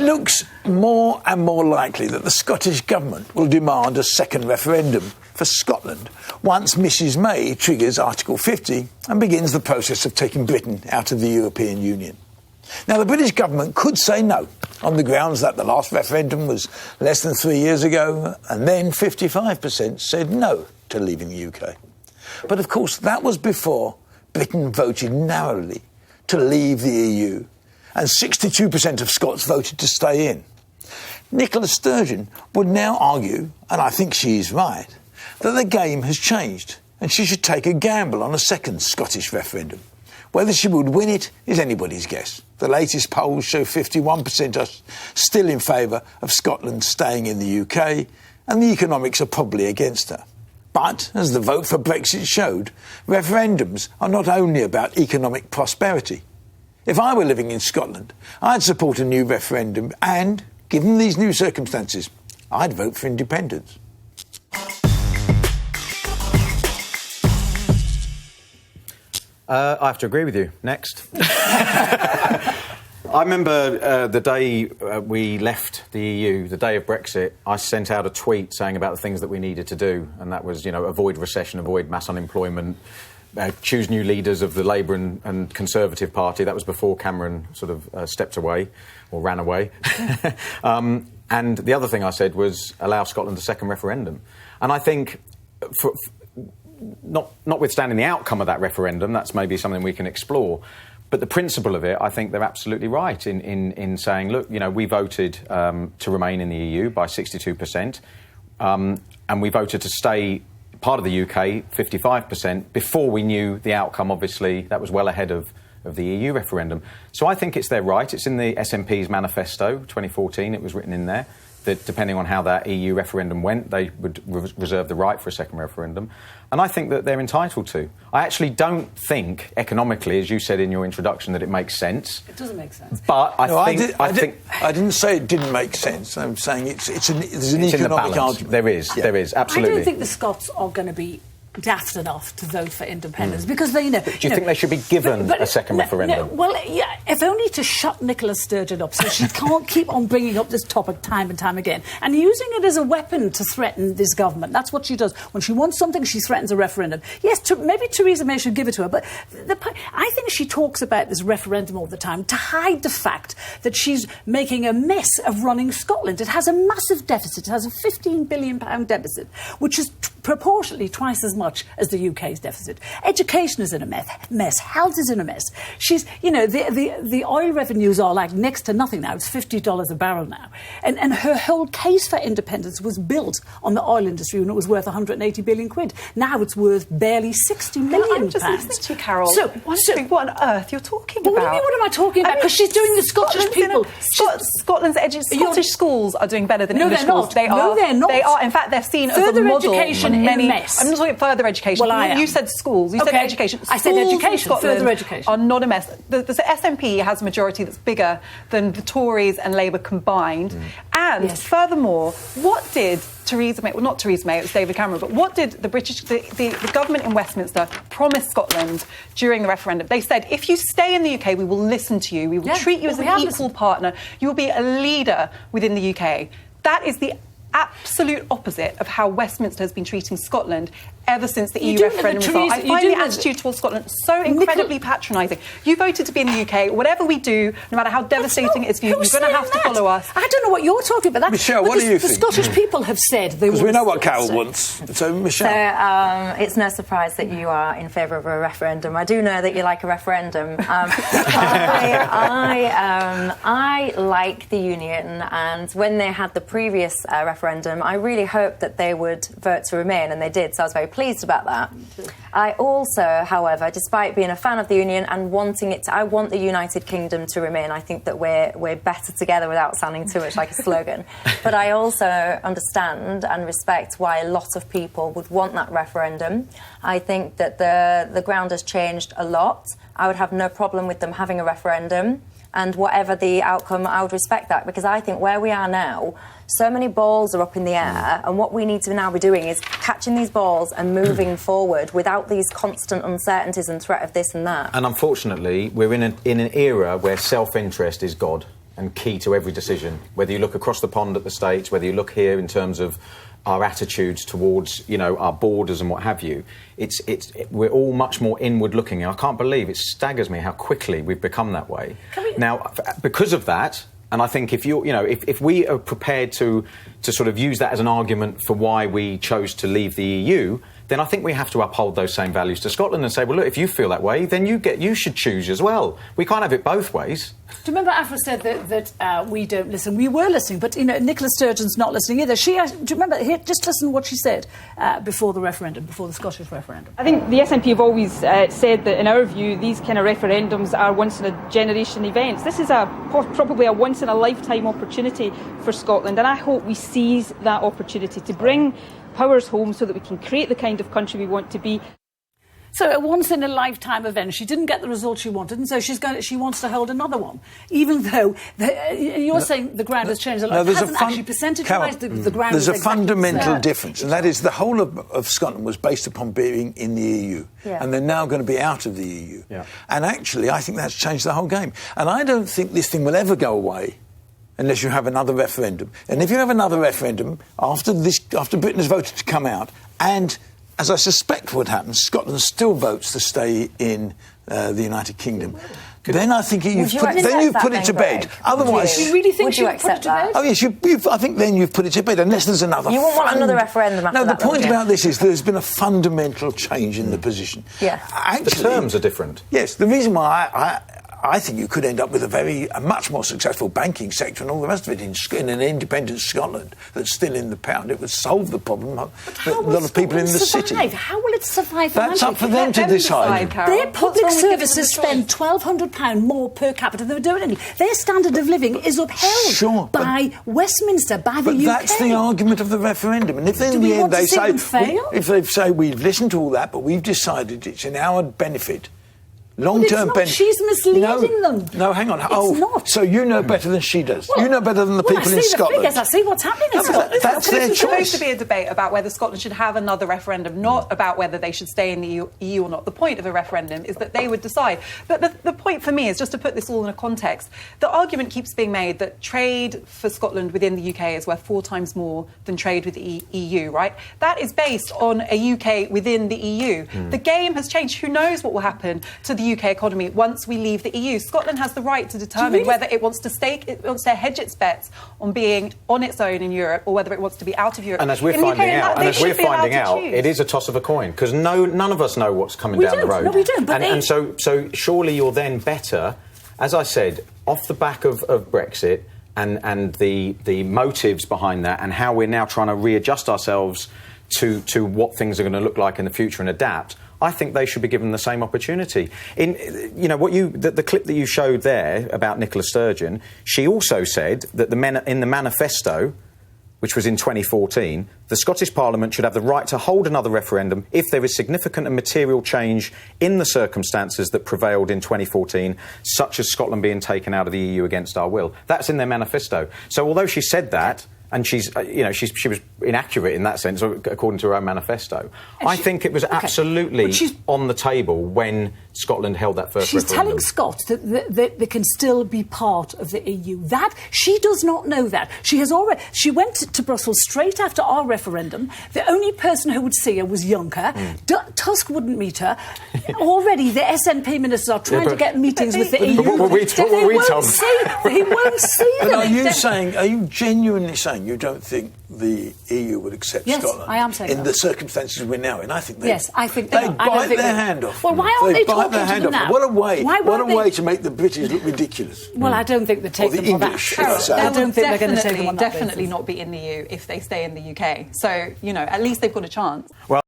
looks more and more likely that the Scottish Government will demand a second referendum for Scotland once Mrs May triggers Article 50 and begins the process of taking Britain out of the European Union. Now, the British Government could say no on the grounds that the last referendum was less than 3 years ago, and then 55% said no to leaving the UK. But of course, that was before Britain voted narrowly to leave the EU, and 62% of Scots voted to stay in. Nicola Sturgeon would now argue, and I think she is right, that the game has changed and she should take a gamble on a second Scottish referendum. Whether she would win it is anybody's guess. The latest polls show 51% are still in favour of Scotland staying in the UK, and the economics are probably against her. But, as the vote for Brexit showed, referendums are not only about economic prosperity. If I were living in Scotland, I'd support a new referendum and, given these new circumstances, I'd vote for independence. I have to agree with you. Next. I remember the day we left the EU, the day of Brexit, I sent out a tweet saying about the things that we needed to do, and that was, avoid recession, avoid mass unemployment, choose new leaders of the Labour and Conservative Party. That was before Cameron sort of stepped away or ran away. And the other thing I said was allow Scotland a second referendum. And I think, notwithstanding the outcome of that referendum, that's maybe something we can explore. But the principle of it, I think they're absolutely right in saying, look, we voted to remain in the EU by 62%, and we voted to stay part of the UK, 55%, before we knew the outcome. Obviously, that was well ahead of the EU referendum. So I think it's their right. It's in the SNP's manifesto, 2014, it was written in there, that depending on how that EU referendum went, they would reserve the right for a second referendum. And I think that they're entitled to. I actually don't think, economically, as you said in your introduction, that it makes sense. It doesn't make sense. But I didn't say it didn't make sense. I'm saying there's an economic argument. There is, absolutely. I don't think the Scots are going to be daft enough to vote for independence because they, But do you think they should be given a second referendum? Well, yeah, if only to shut Nicola Sturgeon up so she can't keep on bringing up this topic time and time again and using it as a weapon to threaten this government. That's what she does. When she wants something, she threatens a referendum. Yes, maybe Theresa May should give it to her, but I think she talks about this referendum all the time to hide the fact that she's making a mess of running Scotland. It has a massive deficit. It has a £15 billion deficit, which is proportionally twice as much as the UK's deficit. Education is in a mess. Health is in a mess. She's, the oil revenues are like next to nothing now. It's $50 a barrel now. And her whole case for independence was built on the oil industry when it was worth 180 billion quid. Now it's worth barely 60 million I'm just listening to you, Carol. So, wondering what on earth you're talking about. What am I talking about? Because she's doing the Scottish people. Scottish schools are doing better than English schools. They're not. They are. In fact, they're seen as a model. Education many. Mess. I'm not talking further education. Well, you said schools. You said education. I said education. Further education are not a mess. The SNP has a majority that's bigger than the Tories and Labour combined. And furthermore, what did Theresa May, well, not Theresa May, it was David Cameron, but what did the government in Westminster promise Scotland during the referendum? They said, if you stay in the UK, we will listen to you, we will treat you as an equal partner, you will be a leader within the UK. That is the absolute opposite of how Westminster has been treating Scotland ever since the EU referendum result. I find the attitude towards Scotland so incredibly patronising. You voted to be in the UK. Whatever we do, no matter how devastating it is for you, you're going to have to follow us. I don't know what you're talking about. Michelle, what do you think? The Scottish people have said they because we know what Carol wants. So, Michelle. So, it's no surprise that you are in favour of a referendum. I do know that you like a referendum. I like the Union, and when they had the previous referendum, I really hoped that they would vote to remain, and they did, so I was very pleased about that. I also, however, despite being a fan of the Union and wanting it to, I want the United Kingdom to remain. I think that we're better together without sounding too much like a slogan. But I also understand and respect why a lot of people would want that referendum. I think that the ground has changed a lot. I would have no problem with them having a referendum. And whatever the outcome, I would respect that, because I think where we are now, so many balls are up in the air, and what we need to now be doing is catching these balls and moving forward without these constant uncertainties and threat of this and that. And unfortunately, we're in an era where self-interest is God. and key to every decision, whether you look across the pond at the States, whether you look here in terms of our attitudes towards, our borders and what have you. We're all much more inward looking. And I can't believe, it staggers me how quickly we've become that way. Now, because of that, and I think if we are prepared to sort of use that as an argument for why we chose to leave the EU, then I think we have to uphold those same values to Scotland and say, well, look, if you feel that way, then you should choose as well. We can't have it both ways. Do you remember Afra said that we don't listen? We were listening, but Nicola Sturgeon's not listening either. Do you remember? Here, just listen to what she said before the referendum, before the Scottish referendum. I think the SNP have always said that, in our view, these kind of referendums are once-in-a-generation events. This is probably a once-in-a-lifetime opportunity for Scotland, and I hope we seize that opportunity to bring powers home so that we can create the kind of country we want to be. So a once-in-a-lifetime event. She didn't get the result she wanted, and so she wants to hold another one, even though you're saying the ground has changed a lot. It hasn't actually percentage-wise. The ground there's is a exactly fundamental difference, and that is the whole of Scotland was based upon being in the EU, and they're now going to be out of the EU. Yeah. And actually, I think that's changed the whole game. And I don't think this thing will ever go away unless you have another referendum. And if you have another referendum after Britain has voted to come out, and as I suspect would happen, Scotland still votes to stay in the United Kingdom, then I think you've put it to bed. Otherwise, you really think you accept that? Oh yes, I think then you've put it to bed, unless there's another. You won't want another referendum after that. No, the point about this is there's been a fundamental change in the position. Yeah, actually, the terms are different. Yes, the reason why I think you could end up with a much more successful banking sector and all the rest of it in an independent Scotland that's still in the pound. It would solve the problem that a lot of people in the city. How will it survive? That's up for them to decide. Their public services spend £1,200 more per capita than they do in England. Their standard of living is upheld by Westminster, by the UK. But that's the argument of the referendum. And if in the end they say we've listened to all that, but we've decided it's in our benefit. Long-term benefit. She's misleading them. No, hang on. It's not. So you know better than she does. You know better than the people in Scotland. I see what's happening in Scotland. That's their choice. It's supposed to be a debate about whether Scotland should have another referendum, not about whether they should stay in the EU or not. The point of a referendum is that they would decide. But the point for me is, just to put this all in a context, the argument keeps being made that trade for Scotland within the UK is worth 4 times more than trade with the EU, right? That is based on a UK within the EU. The game has changed. Who knows what will happen to the UK economy once we leave the EU? Scotland has the right to determine whether it wants to hedge its bets on being on its own in Europe, or whether it wants to be out of Europe. And as we're finding out, it is a toss of a coin, because none of us know what's coming down the road. No, we don't. But so surely you're then better, as I said, off the back of Brexit and the motives behind that, and how we're now trying to readjust ourselves to what things are going to look like in the future and adapt. I think they should be given the same opportunity. The clip that you showed there about Nicola Sturgeon, she also said that in the manifesto, which was in 2014, the Scottish Parliament should have the right to hold another referendum if there is significant and material change in the circumstances that prevailed in 2014, such as Scotland being taken out of the EU against our will. That's in their manifesto. So although she said that, and she was inaccurate in that sense, according to her own manifesto. I think it was absolutely on the table when Scotland held that first referendum. She's telling Scots that they can still be part of the EU. That she does not know that. She went to Brussels straight after our referendum. The only person who would see her was Juncker. Tusk wouldn't meet her. Already the SNP ministers are trying to get meetings with the EU. They won't see them. Are you genuinely saying you don't think the EU would accept Scotland? I am saying in the circumstances we're now in? I think I think they bite their hand off. Well, why aren't they talking to them now? What a way to make the British look ridiculous. Well, I don't think they take them on that. I don't think they're going to take them on that. Definitely not be in the EU if they stay in the UK. So, at least they've got a chance. Well,